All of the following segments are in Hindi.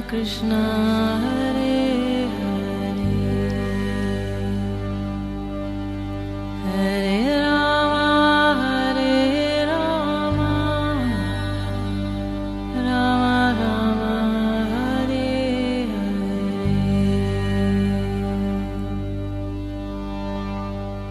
कृष्णा हरे हरे हरे राम राम राम हरे हरे।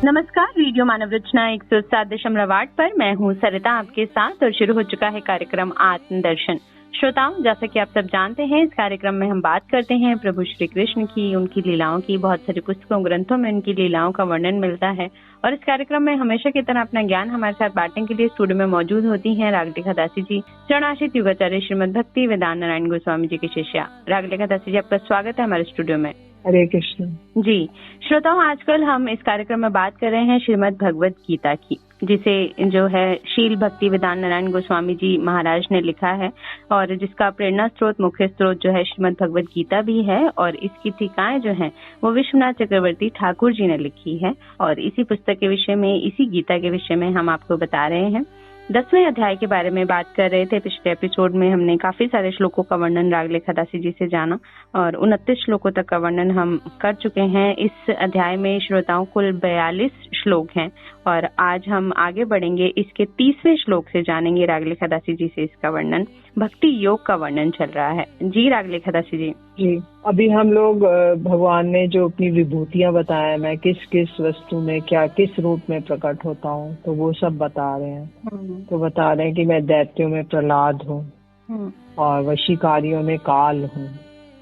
नमस्कार, रेडियो मानव रचना 107.8 पर मैं हूँ सरिता आपके साथ और शुरू हो चुका है कार्यक्रम आत्मदर्शन। श्रोताओं, जैसा कि आप सब जानते हैं, इस कार्यक्रम में हम बात करते हैं प्रभु श्री कृष्ण की, उनकी लीलाओं की। बहुत सारी पुस्तकों ग्रंथों में उनकी लीलाओं का वर्णन मिलता है और इस कार्यक्रम में हमेशा की तरह अपना ज्ञान हमारे साथ बांटने के लिए स्टूडियो में मौजूद होती हैं रागलेखा दासी जी, चरणाश्रित युगाचार्य श्रीमद भक्ति वेदांत नारायण गोस्वामी जी की शिष्या। रागलेखा दासी जी, आपका स्वागत है हमारे स्टूडियो में। हरे कृष्ण जी। श्रोताओं, आजकल हम इस कार्यक्रम में बात कर रहे हैं श्रीमद् भगवत गीता की, जिसे जो है शील भक्ति वेदांत नारायण गोस्वामी जी महाराज ने लिखा है और जिसका प्रेरणा स्रोत, मुख्य स्रोत जो है श्रीमद् भगवत गीता भी है और इसकी टीकाएं जो हैं वो विश्वनाथ चक्रवर्ती ठाकुर जी ने लिखी है। और इसी पुस्तक के विषय में, इसी गीता के विषय में हम आपको बता रहे हैं। 10वें अध्याय के बारे में बात कर रहे थे। पिछले एपिसोड में हमने काफी सारे श्लोकों का वर्णन रागलेखा दासी जी से जाना और 29 श्लोकों तक का वर्णन हम कर चुके हैं। इस अध्याय में श्रोताओं कुल 42 श्लोक हैं और आज हम आगे बढ़ेंगे। इसके 30वें श्लोक से जानेंगे रागलेखा दासी जी से इसका वर्णन। भक्ति योग का वर्णन चल रहा है। जी रागलेखा दासी जी। जी, अभी हम लोग भगवान ने जो अपनी विभूतियां बताया, मैं किस किस वस्तु में क्या किस रूप में प्रकट होता हूँ, तो वो सब बता रहे हैं। तो बता रहे हैं कि मैं दैत्यों में प्रहलाद हूँ और वशीकारियों में काल हूँ,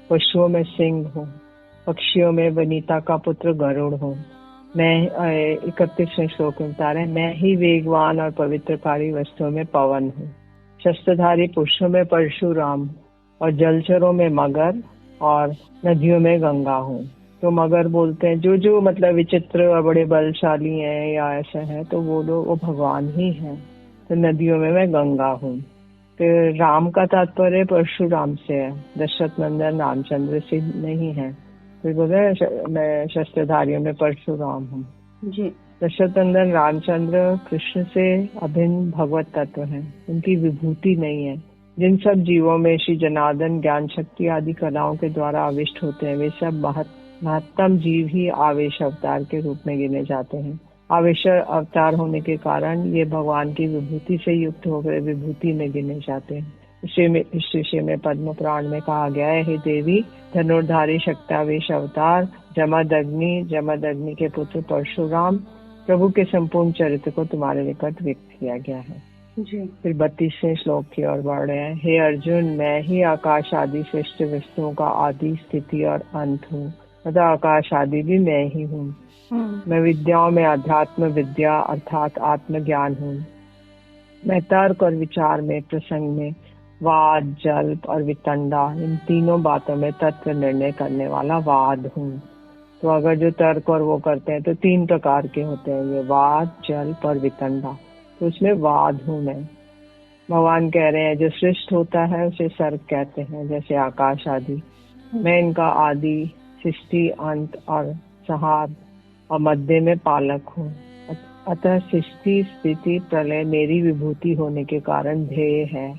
पशुओं में सिंह हूँ, पक्षियों में वनिता का पुत्र गरुड़ हूँ। मैं 31वें श्लोक में बता रहे हैं, मैं ही वेगवान और पवित्रकारी वस्तुओं में पवन हूँ, शस्त्रधारी पुरुषों में परशुराम और जलचरों में मगर और नदियों में गंगा हूँ। तो मगर बोलते हैं जो मतलब विचित्र और बड़े बलशाली हैं या ऐसे हैं, तो वो लोग वो भगवान ही हैं। तो नदियों में मैं गंगा हूँ। फिर राम का तात्पर्य परशुराम से है, दशरथ नंदन रामचंद्र से नहीं है। फिर बोले मैं शस्त्रधारियों में परशुराम हूँ जी। दशरथ नंदन रामचंद्र कृष्ण से अभिन्न भगवत तत्व है, उनकी विभूति नहीं है। जिन सब जीवों में श्री जनार्दन ज्ञान शक्ति आदि कलाओं के द्वारा आविष्ट होते हैं, वे सब महत्तम जीव ही आवेश अवतार के रूप में गिने जाते हैं। आवेश अवतार होने के कारण ये भगवान की विभूति से युक्त होकर विभूति में गिने जाते हैं। इस विषय में पद्म पुराण में कहा गया है, हे देवी, धनुर्धारी शक्तावेश अवतार जमदग्नि के पुत्र परशुराम प्रभु के संपूर्ण चरित्र को तुम्हारे निकट व्यक्त किया गया है। जी। फिर 32वें श्लोक की ओर बढ़ रहे हैं, हे अर्जुन, मैं ही आकाश आदि सृष्ट वस्तुओं का आदि स्थिति और अंत हूँ, तथा आकाश आदि भी मैं ही हूँ। मैं विद्याओं में अध्यात्म विद्या अर्थात आत्मज्ञान हूँ। मैं तर्क और विचार में, प्रसंग में, वाद, जल्प और वितंडा, इन तीनों बातों में तत्व निर्णय करने वाला वाद हूँ। तो अगर जो तर्क और वो करते हैं तो 3 प्रकार के होते हैं, ये वाद, जल्प और वितंडा। तो उसमें वाद हूँ मैं। भगवान कह रहे हैं जो सृष्ट होता है उसे सर्ग कहते हैं, जैसे आकाश आदि। मैं इनका आदि, सृष्टि, अंत और संहार और मध्य में पालक हूँ। अतः सृष्टि, स्थिति, प्रलय मेरी विभूति होने के कारण ध्येय है।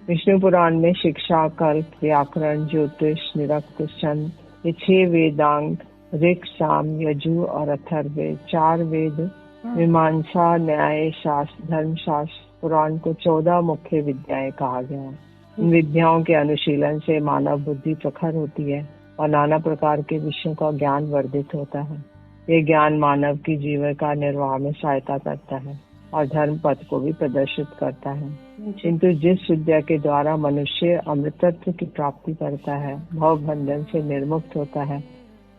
विष्णु पुराण में शिक्षा, कल्प, व्याकरण, ज्योतिष, निरुक्त, छंद, ये 6 वेदांग, ऋक्, साम, यजु और अथर्ववेद, 4 वेद, मीमांसा, न्याय शास्त्र, धर्मशास्त्र, पुराण को 14 मुख्य विद्याएं कहा गया है। इन विद्याओं के अनुशीलन से मानव बुद्धि प्रखर होती है और नाना प्रकार के विषयों का ज्ञान वर्धित होता है। ये ज्ञान मानव की जीविका निर्वाह में सहायता करता है और धर्म पथ को भी प्रदर्शित करता है। किंतु जिस विद्या के द्वारा मनुष्य अमृतत्व की प्राप्ति करता है, भव बंधन से निर्मुक्त होता है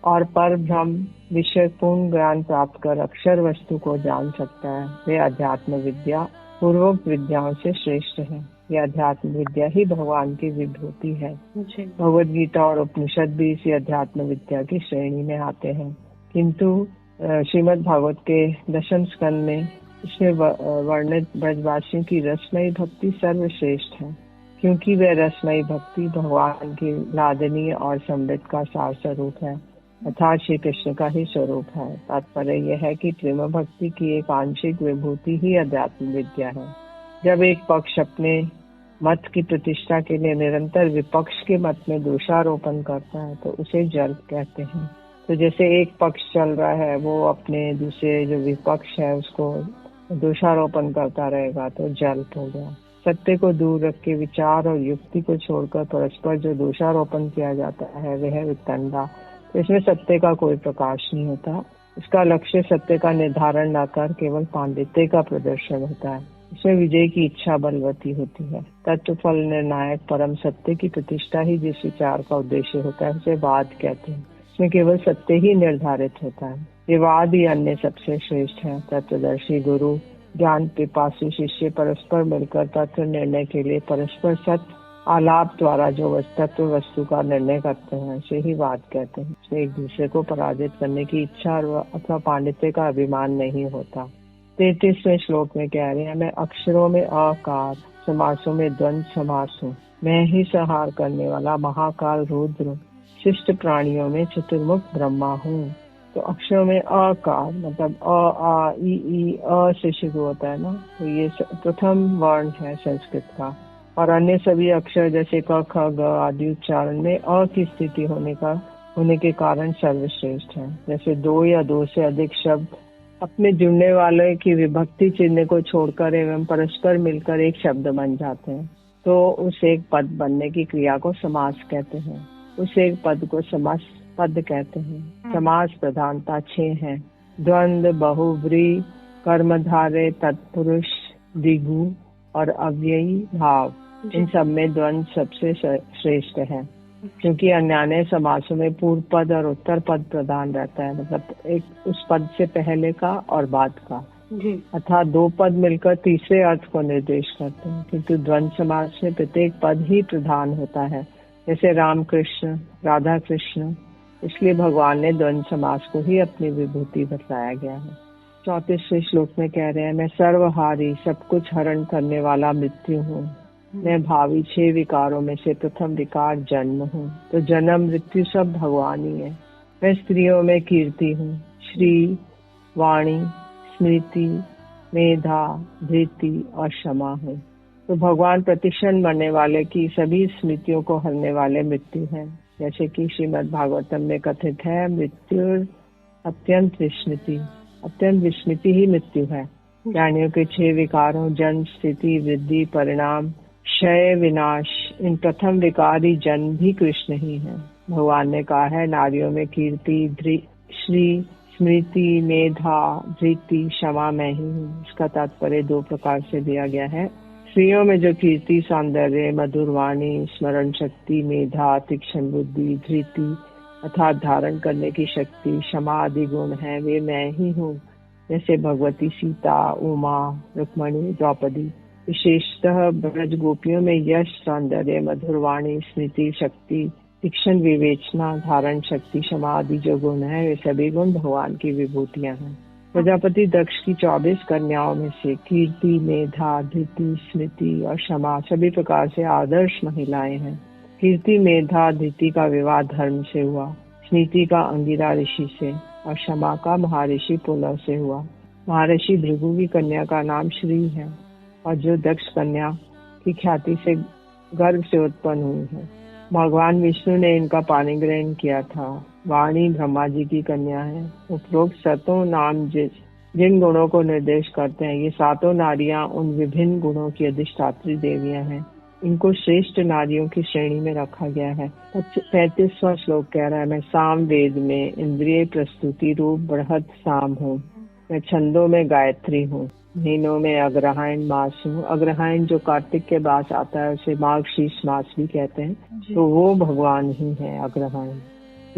और पर ब्रह्म विषय पूर्ण ज्ञान प्राप्त कर अक्षर वस्तु को जान सकता है, वे अध्यात्म विद्या पूर्वोक्त विद्याओं से श्रेष्ठ है। यह अध्यात्म विद्या ही भगवान की विभूति है। भगवद गीता और उपनिषद भी इसी अध्यात्म विद्या की श्रेणी में आते हैं। किंतु श्रीमद् भागवत के 10वें स्कंद में इसमें वर्णित ब्रजवासियों की रसमयी भक्ति सर्वश्रेष्ठ है, क्योंकि वह रसमयी भक्ति भगवान की लादनीय और समृद्ध का सार स्वरूप है, अर्थात श्री कृष्ण का ही स्वरूप है। तात्पर्य यह है कि प्रेम भक्ति की एक आंशिक विभूति ही अध्यात्म विद्या है। जब एक पक्ष अपने मत की प्रतिष्ठा के लिए निरंतर विपक्ष के मत में दोषारोपण करता है तो उसे जल्प कहते हैं। तो जैसे एक पक्ष चल रहा है, वो अपने दूसरे जो विपक्ष है उसको दोषारोपण करता रहेगा तो जल्प हो गया। सत्य को दूर रख के विचार और युक्ति को छोड़कर परस्पर जो दोषारोपण किया जाता है वह है वितंडा। तो इसमें सत्य का कोई प्रकाश नहीं होता। इसका लक्ष्य सत्य का निर्धारण न कर केवल पांडित्य का प्रदर्शन होता है। इसमें विजय की इच्छा बलवती होती है। तत्व फल निर्णायक परम सत्य की प्रतिष्ठा ही जिस विचार का उद्देश्य होता है उसे वाद कहते हैं। इसमें केवल सत्य ही निर्धारित होता है। ये वाद ही अन्य सबसे श्रेष्ठ है। तत्वदर्शी गुरु ज्ञान पिपासु शिष्य परस्पर मिलकर तत्व निर्णय के लिए परस्पर सत्य आलाप द्वारा जो तत्व वस्तु का निर्णय करते हैं उसे ही वाद कहते हैं। इसमें एक दूसरे को पराजित करने की इच्छा अथवा पांडित्य का अभिमान नहीं होता। 33वें श्लोक में कह रहे हैं, मैं अक्षरों में अकार, समासों में द्वंद्व समास हूँ। मैं ही संहार करने वाला महाकाल रुद्र, शिष्ट प्राणियों में चतुर्मुख ब्रह्मा हूँ। तो अक्षरों में अकार मतलब अ आ ई अ से शुरू होता है ना, तो ये प्रथम वर्ण है संस्कृत का। और अन्य सभी अक्षर जैसे क ख ग आदि उच्चारण में अ की स्थिति होने के कारण सर्वश्रेष्ठ है। जैसे दो या दो से अधिक शब्द अपने जुड़ने वाले की विभक्ति चिन्ह को छोड़कर एवं परस्पर मिलकर एक शब्द बन जाते हैं तो उस एक पद बनने की क्रिया को समास कहते हैं। उस एक पद को समास पद कहते हैं। समास प्रधानता 6 है। द्वंद्व, बहुव्रीहि, कर्मधारय, तत्पुरुष, द्विगु और अव्ययी भाव। इन सब में द्वंद्व सबसे श्रेष्ठ है क्योंकि अन्य समासों में पूर्व पद और उत्तर पद प्रधान रहता है, मतलब एक उस पद से पहले का और बाद का, अर्थात दो पद मिलकर तीसरे अर्थ को निर्देश करते हैं। किंतु द्वंद्व समास में प्रत्येक पद ही प्रधान होता है, जैसे राम कृष्ण, राधा कृष्ण। इसलिए भगवान ने द्वंद्व समास को ही अपनी विभूति बताया गया है। 34वें श्लोक में कह रहे हैं, मैं सर्वहारी सब कुछ हरण करने वाला मृत्यु हूँ। मैं भावी 6 विकारों में से प्रथम विकार जन्म हूँ। तो जन्म मृत्यु सब भगवान ही है। मैं स्त्रियों में कीर्ति हूँ, श्री, वाणी, स्मृति, मेधा, धृति और क्षमा हूँ। तो भगवान प्रतिक्षण मरने वाले की सभी स्मृतियों को हरने वाले मृत्यु है। जैसे कि श्रीमद् भागवतम में कथित है, मृत्यु अत्यंत विस्मृति, अत्यंत विस्मृति ही मृत्यु है। प्राणियों के 6 विकारों जन्म, स्थिति, वृद्धि, परिणाम, क्षय, विनाश, इन प्रथम विकारी जन्म भी कृष्ण ही है। भगवान ने कहा है, नारियों में कीर्ति, श्री, स्मृति, मेधा, धृति, क्षमा मैं ही हूँ। इसका तात्पर्य 2 प्रकार से दिया गया है। स्त्रियों में जो कीर्ति, सौंदर्य, मधुर वाणी, स्मरण शक्ति, मेधा, तीक्ष्ण बुद्धि, धृति अर्थात धारण करने की शक्ति, क्षमा आदि गुण है, वे मैं ही हूँ। जैसे भगवती सीता, उमा, रुक्मणी, द्रौपदी। विशेषतः ब्रज गोपियों में यश, सौंदर्य, मधुर वाणी, स्मृति शक्ति, तीक्ष्ण विवेचना, धारण शक्ति, क्षमा आदि जो गुण है वे सभी गुण भगवान की विभूतियां हैं। प्रजापति दक्ष की 24 कन्याओं में से कीर्ति, मेधा, धृति, स्मृति और क्षमा सभी प्रकार से आदर्श महिलाएं हैं। कीर्ति, मेधा, धृति का विवाह धर्म से हुआ, स्मृति का अंगिरा ऋषि से और क्षमा का महर्षि पुलह से हुआ। महर्षि भृगु की कन्या का नाम श्री है और जो दक्ष कन्या की ख्याति से गर्भ से उत्पन्न हुई है। भगवान विष्णु ने इनका पाणी ग्रहण किया था। वाणी ब्रह्मा जी की कन्या है। उपरोक्त 7 नाम जिन गुणों को निर्देश करते हैं, ये 7 नारियां उन विभिन्न गुणों की अधिष्ठात्री देवियां हैं। इनको श्रेष्ठ नारियों की श्रेणी में रखा गया है। 35वां श्लोक कह रहा है, मैं साम वेद में इंद्रिय प्रस्तुति रूप बृहद साम हूँ। मैं छंदों में गायत्री हूँ। महीनों में अग्रहायण मास हूँ। अग्रहायण जो कार्तिक के बाद आता है उसे मार्गशीर्ष मास भी कहते हैं, तो वो भगवान ही है अग्रहायण।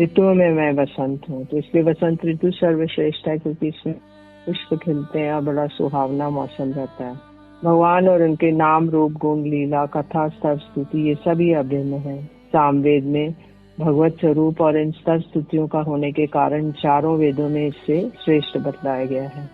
ऋतुओं में मैं वसंत हूँ, तो इसलिए वसंत ऋतु सर्वश्रेष्ठ है क्योंकि इसमें पुष्प खिलते हैं और बड़ा सुहावना मौसम रहता है। भगवान और उनके नाम, रूप, गुण, लीला, कथा, स्तर, स्तुति ये सभी अभिन्न है। सामवेद में भगवत स्वरूप और इन स्तर स्तुतियों का होने के कारण 4 वेदों में इससे श्रेष्ठ बतलाया गया है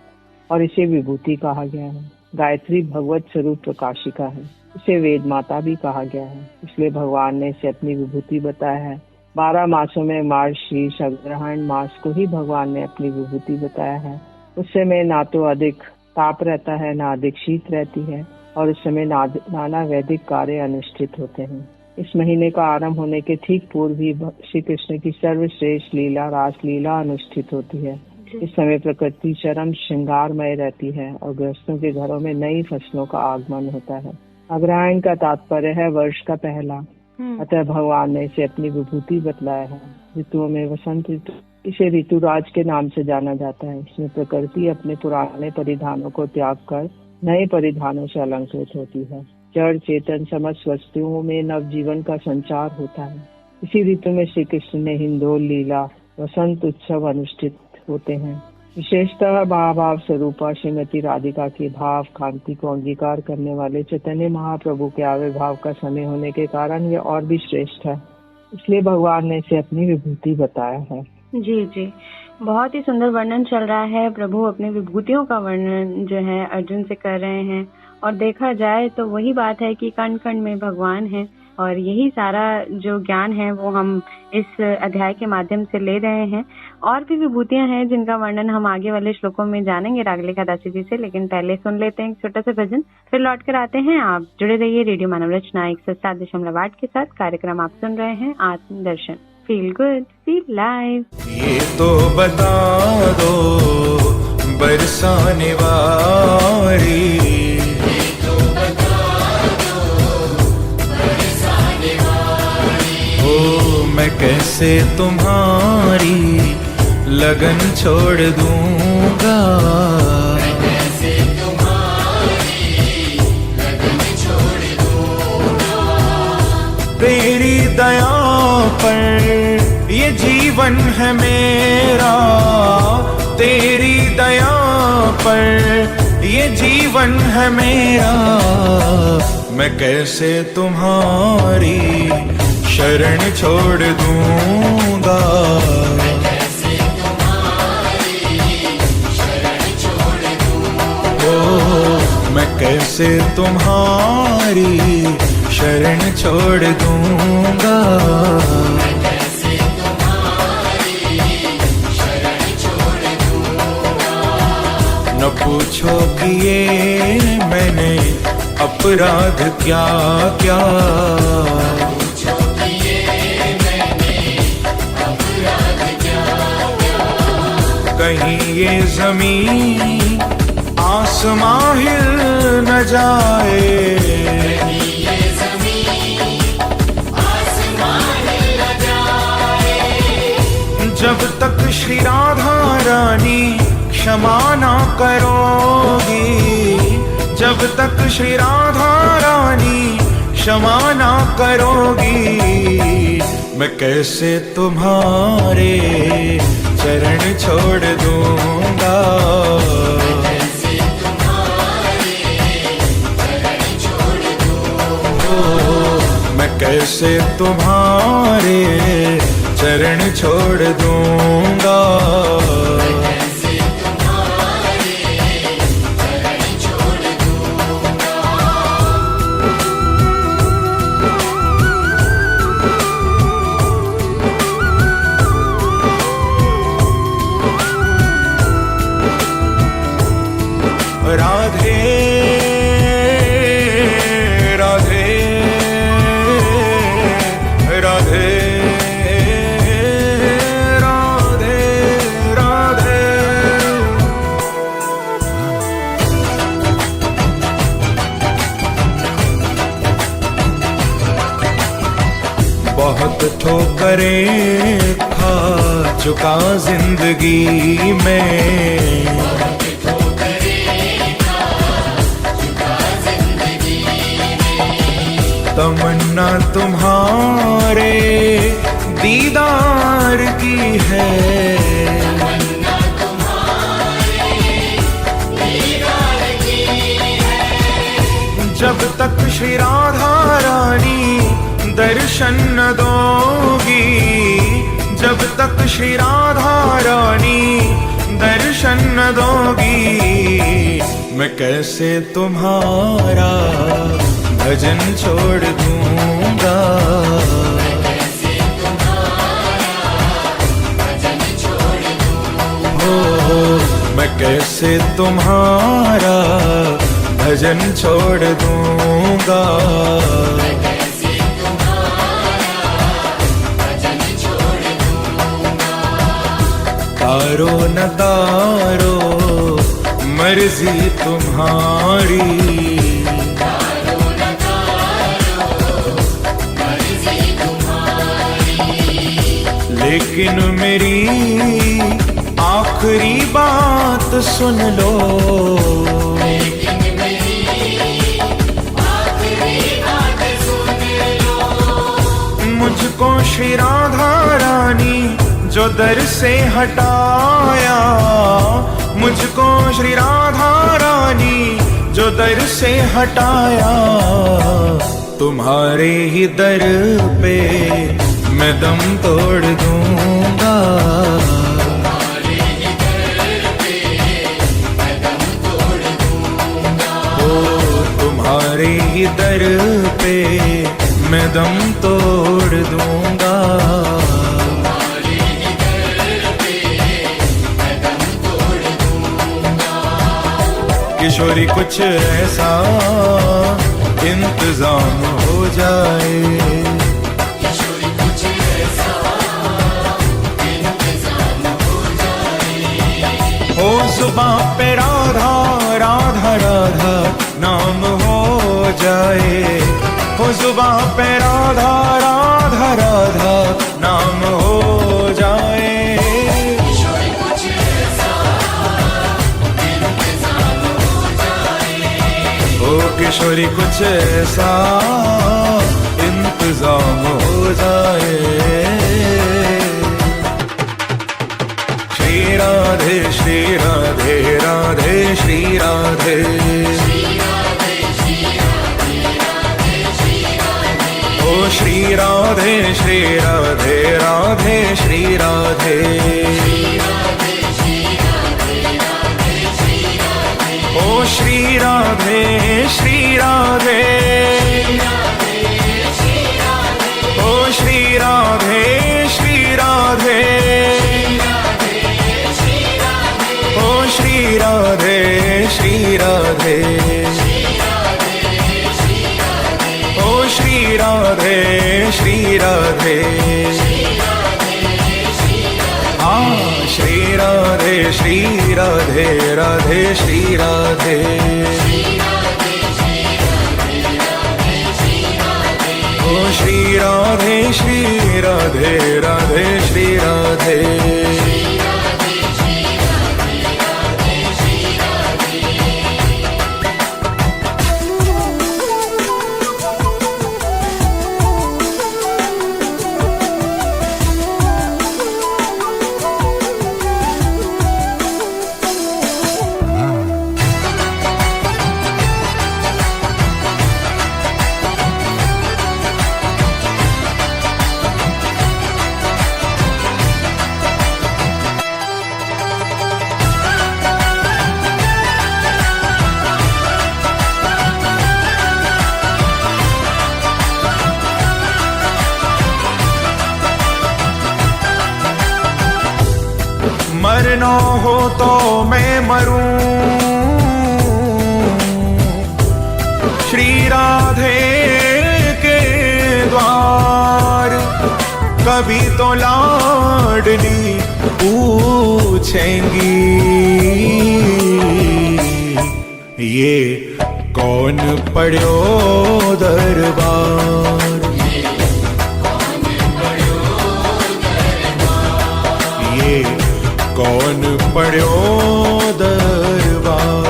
और इसे विभूति कहा गया है। गायत्री भगवत स्वरूप प्रकाशिका है, इसे वेद माता भी कहा गया है, इसलिए भगवान ने इसे अपनी विभूति बताया है। 12 मासों में मार्गशीर्ष अग्रहायण मास को ही भगवान ने अपनी विभूति बताया है। उससे में ना तो अधिक ताप रहता है, ना अधिक शीत रहती है, और उस समय नाना वैदिक कार्य अनुष्ठित होते हैं। इस महीने का आरंभ होने के ठीक पूर्व ही श्री कृष्ण की सर्वश्रेष्ठ लीला रासलीला अनुष्ठित होती है। इस समय प्रकृति चरम श्रृंगारमय रहती है और गृहस्थों के घरों में नई फसलों का आगमन होता है। अग्रहायण का तात्पर्य है वर्ष का पहला, अतः भगवान ने इसे अपनी विभूति बतलाया है। ऋतुओं में वसंत ऋतु, इसे ऋतुराज के नाम से जाना जाता है। इसमें प्रकृति अपने पुराने परिधानों को त्याग कर नए परिधानों से अलंकृत होती है। जड़ चेतन समस्त वस्तुओं में नव जीवन का संचार होता है। इसी ऋतु में श्री कृष्ण ने हिंदोल लीला वसंत उत्सव अनुष्ठित होते हैं। विशेषतः महाभाव स्वरूपा श्रीमती राधिका के भाव कांति को अंगीकार करने वाले चैतन्य महाप्रभु के आविर्भाव का समय होने के कारण यह और भी श्रेष्ठ है, इसलिए भगवान ने इसे अपनी विभूति बताया है। जी जी, बहुत ही सुंदर वर्णन चल रहा है। प्रभु अपनी विभूतियों का वर्णन जो है अर्जुन से कर रहे हैं, और देखा जाए तो वही बात है कि कण कण में भगवान है, और यही सारा जो ज्ञान है वो हम इस अध्याय के माध्यम से ले रहे हैं। और भी विभूतियां हैं जिनका वर्णन हम आगे वाले श्लोकों में जानेंगे रागलेखा दासी जी से, लेकिन पहले सुन लेते हैं एक छोटा सा भजन, फिर लौट कर आते हैं। आप जुड़े रहिए रेडियो मानव रचना 107.8 के साथ। कार्यक्रम आप सुन रहे हैं आत्म दर्शन, फील गुड फील लाइव। ये तो बता दो बरसाने वाली, मैं कैसे तुम्हारी लगन छोड़ दूंगा, तेरी दया पर ये जीवन है मेरा, तेरी दया पर ये जीवन है मेरा, मैं कैसे तुम्हारी शरण छोड़ दूंगा, मैं कैसे तुम्हारी शरण छोड़ दूंगा, न पूछो कि ये मैंने अपराध क्या क्या, कहीं ये जमीन आसमां हिल न जाए, जब तक श्री राधा रानी क्षमा ना करोगी, जब तक श्री राधा रानी क्षमा ना करोगी, मैं कैसे तुम्हारे चरण छोड़ दूंगा, मैं कैसे तुम्हारे चरण छोड़ दूंगा, राधे राधे राधे राधे राधे, बहुत ठोकरें खा चुका जिंदगी में, तमन्ना तुम्हारे दीदार की है, जब तक श्री राधा रानी दर्शन न दोगी, जब तक श्री राधा रानी दर्शन न दोगी, मैं कैसे तुम्हारा भजन छोड़ दूंगा, मैं कैसे तुम्हारा भजन छोड़ दूंगा। तारो न तारो मर्जी तुम्हारी, लेकिन मेरी आखिरी बात सुन लो। मुझको श्री राधा रानी जो दर से हटाया, मुझको श्री राधा रानी जो दर से हटाया, तुम्हारे ही दर पे मैं दम तोड़ दूंगा। ओ तुम्हारे ही दर पे मैं दम तोड़ दूंगा। किशोरी कुछ ऐसा इंतजाम हो जाए, हो जुबां पे राधा राधा राधा नाम हो जाए, हो जुबां पे राधा राधा राधा नाम हो जाए। ओ किशोरी कुछ ऐसा इंतजाम हो जाए। श्री राधे श्री राधे राधे श्री राधे, ओ श्री राधे श्री राधे राधे श्री राधे, ओ श्री राधे श्री राधे, ओ श्री राधे श्री राधे, ओ श्री राधे श्री राधे, ओ श्री राधे श्री राधे, हाँ श्री राधे श्री राधे राधे श्री राधे, ओ श्री राधे श्री राधे राधे श्री राधे। मरना हो तो मैं मरूं श्री राधे के द्वार, कभी तो लाडली पूछेंगी ये कौन पढ़ो दरबार, ये कौन पढ़ो दरबार।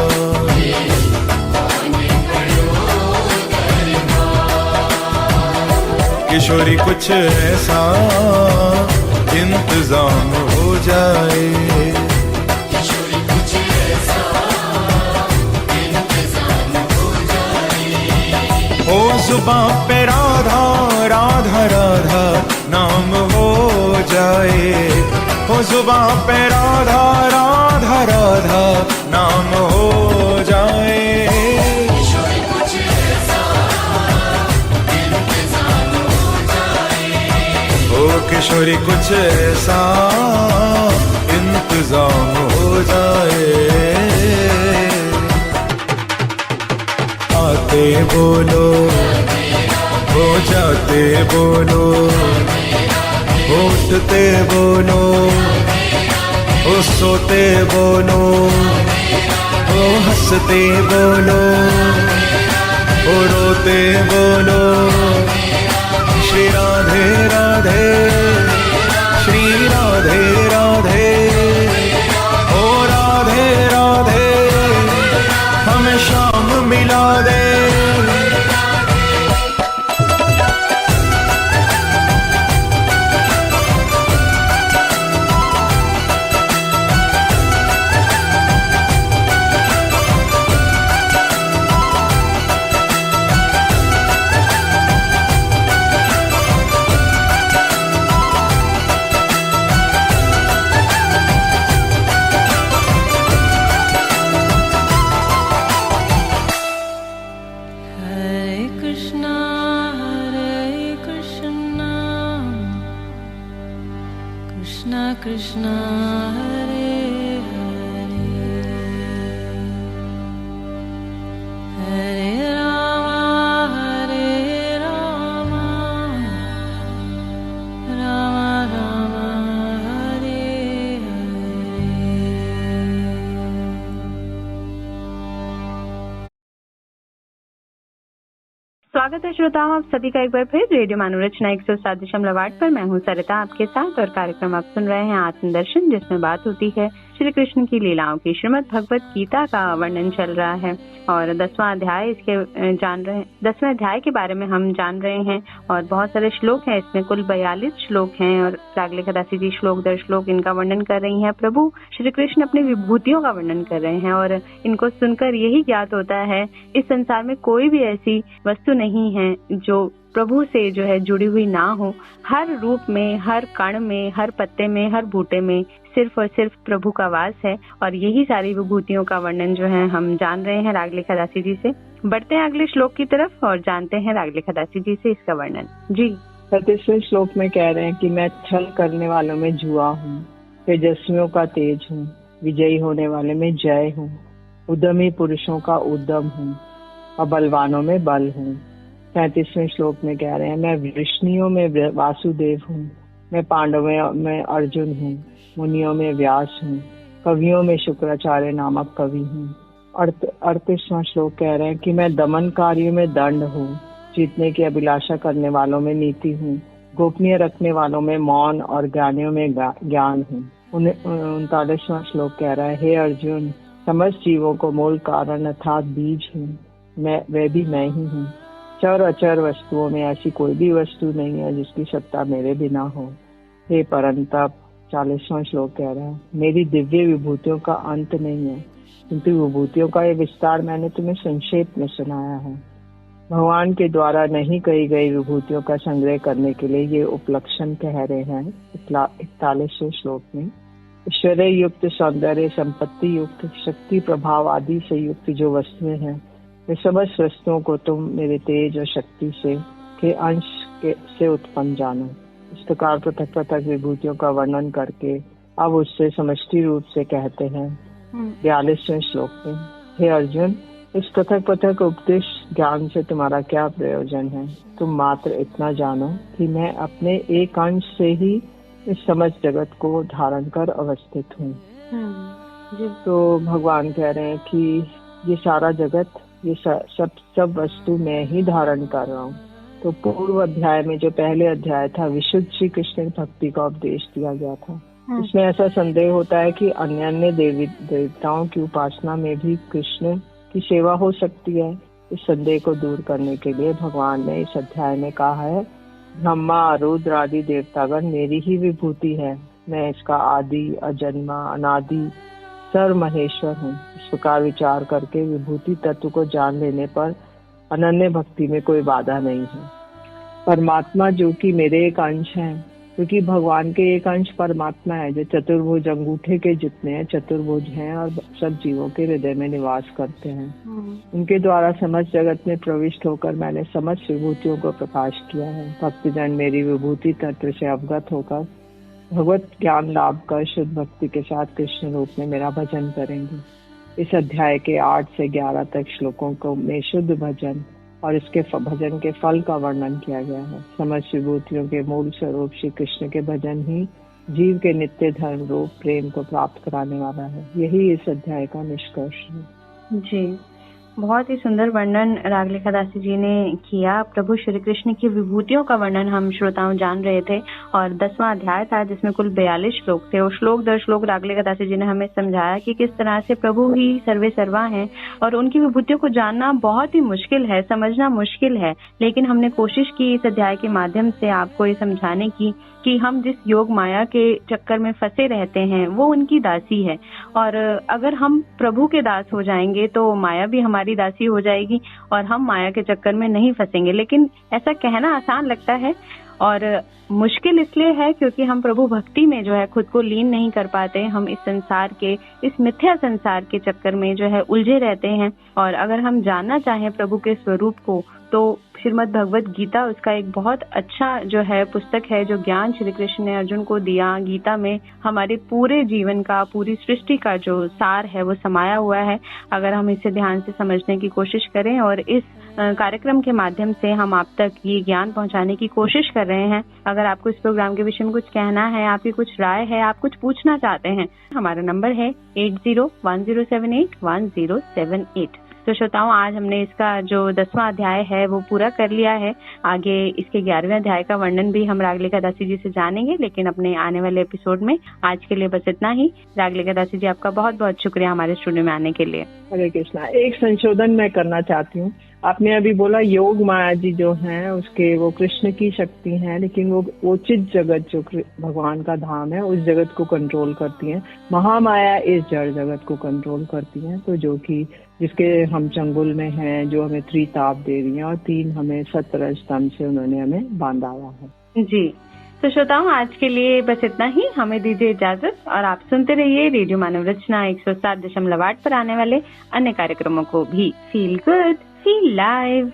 किशोरी कुछ ऐसा इंतजाम हो जाए, हो जुबां पे राधा राधा राधा नाम हो जाए, हो जुबां पे राधा राधा राधा नाम हो जाए। ओ किशोरी कुछ ऐसा इंतजाम हो जाए। आते बोलो, हो जाते बोलो, उठते बोलो, हो सोते बोलो, हो हंसते बोलो, हो रोते बोलो, श्री राधे राधे, श्री राधे राधे, ओ राधे राधे, हमें शाम मिला दे। Krishna Hare Hare, Hare Rama Hare Rama, Rama Rama Hare Hare। स्वागत है श्रोताओं, आप सभी का एक बार फिर रेडियो मनोरचना 107.8 पर। मैं हूँ सरिता आपके साथ और कार्यक्रम आप सुन रहे हैं आत्मदर्शन, जिसमें बात होती है श्री कृष्ण की लीलाओं की। श्रीमद् भगवत गीता का वर्णन चल रहा है और 10वां अध्याय जान रहे हैं। 10वें अध्याय के बारे में हम जान रहे हैं और बहुत सारे श्लोक हैं इसमें, कुल 42 श्लोक हैं और रागले खदासी जी श्लोक दर श्लोक इनका वर्णन कर रही हैं। प्रभु श्री कृष्ण अपनी विभूतियों का वर्णन कर रहे हैं और इनको सुनकर यही ज्ञात होता है इस संसार में कोई भी ऐसी वस्तु नहीं है जो प्रभु से जो है जुड़ी हुई ना हो। हर रूप में, हर कण में, हर पत्ते में, हर बूटे में सिर्फ और सिर्फ प्रभु का वास है और यही सारी विभूतियों का वर्णन जो है हम जान रहे हैं रागले खदासी जी से। बढ़ते हैं अगले श्लोक की तरफ और जानते हैं रागले खदासी जी से इसका वर्णन। जी 37वें श्लोक में कह रहे हैं कि मैं छल करने वालों में जुआ हूँ, तेजस्वियों का तेज हूँ, विजयी होने वाले में जय हूँ, उद्यमी पुरुषों का उद्यम हूँ और बलवानों में बल हूँ। 37वें श्लोक में कह रहे हैं मैं वृष्णियों में वासुदेव हूँ, मैं पांडवों में अर्जुन हूँ, मुनियों में व्यास हूँ, कवियों में शुक्राचार्य नामक कवि हूँ। 38वां श्लोक कह रहे हैं कि मैं दमनकारियों में दंड हूँ, जीतने की अभिलाषा करने वालों में नीति हूँ, गोपनीय रखने वालों में मौन और ज्ञानियों में ज्ञान हूँ। 39वां श्लोक कह रहा है हे अर्जुन, समस्त जीवों को मूल कारण अर्थात बीज हूँ, वह भी मैं ही हूँ। चर अचर वस्तुओं में ऐसी कोई भी वस्तु नहीं है जिसकी सत्ता मेरे बिना हो। हे परंतप 40वां श्लोक कह रहा है मेरी दिव्य विभूतियों का अंत नहीं है, किंतु विभूतियों का ये विस्तार मैंने तुम्हें संक्षेप में सुनाया है। भगवान के द्वारा नहीं कही गई विभूतियों का संग्रह करने के लिए ये उपलक्षण कह रहे हैं 41वें श्लोक में। ऐश्वर्य युक्त, सौंदर्य, संपत्ति युक्त, शक्ति, प्रभाव आदि से युक्त जो वस्तुएं हैं वे समस्त वस्तुओं को तुम मेरे तेज और शक्ति से के अंश से उत्पन्न जानो। इस प्रकार पृथक पृथक विभूतियों का वर्णन करके अब उससे समष्टि रूप से कहते हैं 42वें श्लोक में हे अर्जुन, इस पृथक पृथक उपदेश ज्ञान से तुम्हारा क्या प्रयोजन है? तुम मात्र इतना जानो कि मैं अपने एक अंश से ही इस समस्त जगत को धारण कर अवस्थित हूँ। तो भगवान कह रहे हैं कि ये सारा जगत, ये सब वस्तु मैं ही धारण कर रहा हूँ। तो पूर्व अध्याय में जो पहले अध्याय था विशुद्ध श्री कृष्ण भक्ति का उपदेश दिया गया था। इसमें ऐसा संदेह होता है कि अन्य देवताओं की उपासना में भी कृष्ण की सेवा हो सकती है। इस संदेह को दूर करने के लिए भगवान ने इस अध्याय में कहा है ब्रह्मा, रुद्र आदि देवतागण मेरी ही विभूति है, मैं इसका आदि, अजन्मा, अनादि सर्व महेश्वर हूँ। इस प्रकार विचार करके विभूति तत्व को जान लेने पर अनन्य भक्ति में कोई बाधा नहीं है। परमात्मा जो कि मेरे एक अंश है, क्योंकि भगवान के एक अंश परमात्मा है जो चतुर्भुज, अंगूठे के जितने हैं चतुर्भुज हैं और सब जीवों के हृदय में निवास करते हैं। उनके द्वारा समस्त जगत में प्रविष्ट होकर मैंने समस्त विभूतियों को प्रकाश किया है। भक्तजन मेरी विभूति तत्व से अवगत होकर भगवत ज्ञान लाभ कर शुद्ध भक्ति के साथ कृष्ण रूप में मेरा भजन करेंगे। इस अध्याय के 8 से 11 तक श्लोकों को में शुद्ध भजन और इसके भजन के फल का वर्णन किया गया है। समस्त विभूतियों के मूल स्वरूप श्री कृष्ण के भजन ही जीव के नित्य धर्म रूप प्रेम को प्राप्त कराने वाला है। यही इस अध्याय का निष्कर्ष है। जी, बहुत ही सुंदर वर्णन रागलिका दासी जी ने किया। प्रभु श्री कृष्ण की विभूतियों का वर्णन हम श्रोताओं जान रहे थे और 10वां अध्याय था जिसमें कुल 42 श्लोक थे और श्लोक दर श्लोक रागलिका दासी जी ने हमें समझाया कि किस तरह से प्रभु ही सर्वे सर्वा हैं और उनकी विभूतियों को जानना बहुत ही मुश्किल है, समझना मुश्किल है। लेकिन हमने कोशिश की इस अध्याय के माध्यम से आपको ये समझाने की कि हम जिस योग माया के चक्कर में फंसे रहते हैं वो उनकी दासी है और अगर हम प्रभु के दास हो जाएंगे तो माया भी हमारी दासी हो जाएगी और हम माया के चक्कर में नहीं फंसेंगे। लेकिन ऐसा कहना आसान लगता है और मुश्किल इसलिए है क्योंकि हम प्रभु भक्ति में जो है खुद को लीन नहीं कर पाते। हम इस संसार के, इस मिथ्या संसार के चक्कर में जो है उलझे रहते हैं और अगर हम जानना चाहें प्रभु के स्वरूप को तो श्रीमद् भगवत गीता उसका एक बहुत अच्छा जो है पुस्तक है जो ज्ञान श्री कृष्ण ने अर्जुन को दिया। गीता में हमारे पूरे जीवन का, पूरी सृष्टि का जो सार है वो समाया हुआ है। अगर हम इसे ध्यान से समझने की कोशिश करें और इस कार्यक्रम के माध्यम से हम आप तक ये ज्ञान पहुंचाने की कोशिश कर रहे हैं। अगर आपको इस प्रोग्राम के विषय में कुछ कहना है, आपकी कुछ राय है, आप कुछ पूछना चाहते हैं, हमारा नंबर है 8010781078। तो श्रोताओं, आज हमने इसका जो 10वां अध्याय है वो पूरा कर लिया है। आगे इसके 11वें अध्याय का वर्णन भी हम रागलिका दासी जी से जानेंगे, लेकिन अपने आने वाले एपिसोड में। आज के लिए बस इतना ही। रागलिका दासी जी, आपका बहुत बहुत शुक्रिया हमारे स्टूडियो में आने के लिए। हरे कृष्णा। एक संशोधन मैं करना चाहती हूँ। आपने अभी बोला योग माया जी जो है उसके वो कृष्ण की शक्ति है, लेकिन वो चित जगत जो भगवान का धाम है उस जगत को कंट्रोल करती है। महामाया इस जड़ जगत को कंट्रोल करती है, तो जो कि जिसके हम चंगुल में हैं, जो हमें त्रिताप दे रही है और 3 हमें सतरज स्तंभ से उन्होंने हमें बांधा हुआ है। जी, तो श्रोताओं, आज के लिए बस इतना ही। हमें दीजिए इजाजत और आप सुनते रहिए रेडियो मानव रचना 107.8 पर आने वाले अन्य कार्यक्रमों को भी। Feel good, feel live.